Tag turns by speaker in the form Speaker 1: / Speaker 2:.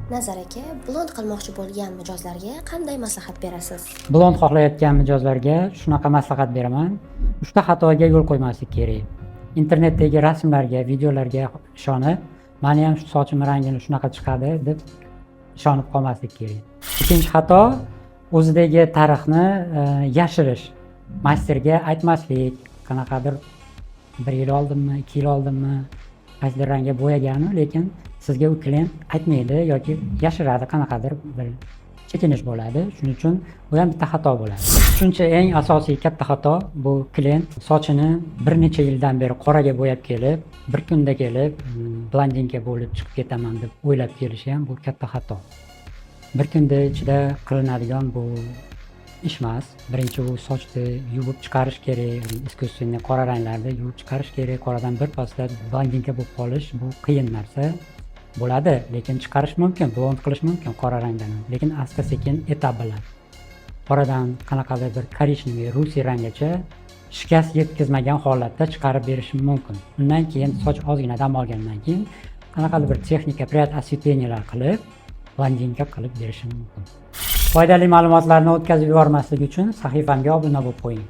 Speaker 1: Nazar aka, blond qilmoqchi bo'lgan mijozlarga qanday maslahat berasiz?
Speaker 2: Blond xohlayotgan mijozlarga shunaqa maslahat beraman. 3 ta xatoga yo'l qo'ymaslik kerak. Internetdagi rasmlarga, videolarga ishonib, meni ham sochim rangini shunaqa chiqadi deb ishonib qolmaslik kerak. Ikkinchi xato o'zidagi tarixni yashirish. Masterga aytmaslik, qanaqadir 1 yil oldinmi, 2 yil oldinmi qaysidir rangga bo'yagani, lekin sizga u klient aytmaydi yoki yashiradi, qanaqadir bir chekinish bo'ladi. Shuning uchun bu ham bitta xato bo'ladi. Uchinchi eng asosiy katta xato bu klient sochini bir necha yildan beri qoraga bo'yab kelib, bir kunda kelib blondinka bo'lib chiqib ketaman deb o'ylab kelishi ham bu katta xato. Bir kunda ichida qilinadigan bu ish emas. Birinchi u sochni yuvib chiqarish kerak, искусственный qora ranglarni yuvib chiqarish kerak. Qoradan bir pasda blondinka bo'lib qolish bu qiyin narsa. Bo'ladi, lekin chiqarish mumkin, blond qilish mumkin qora rangdan. Lekin asta-sekin etap bilan qoradan qanaqadir bir korичневый, rusiy ranggacha shikast yetkazmagan holatda chiqarib berishim mumkin. Undan keyin soch ozgina dam olgandan keyin qanaqadir bir texnika прият осветлениyalar qilib, blondinka qilib berishim mumkin. Foydali ma'lumotlarni o'tkazib yubormaslik uchun sahifamga obuna bo'lib qo'ying.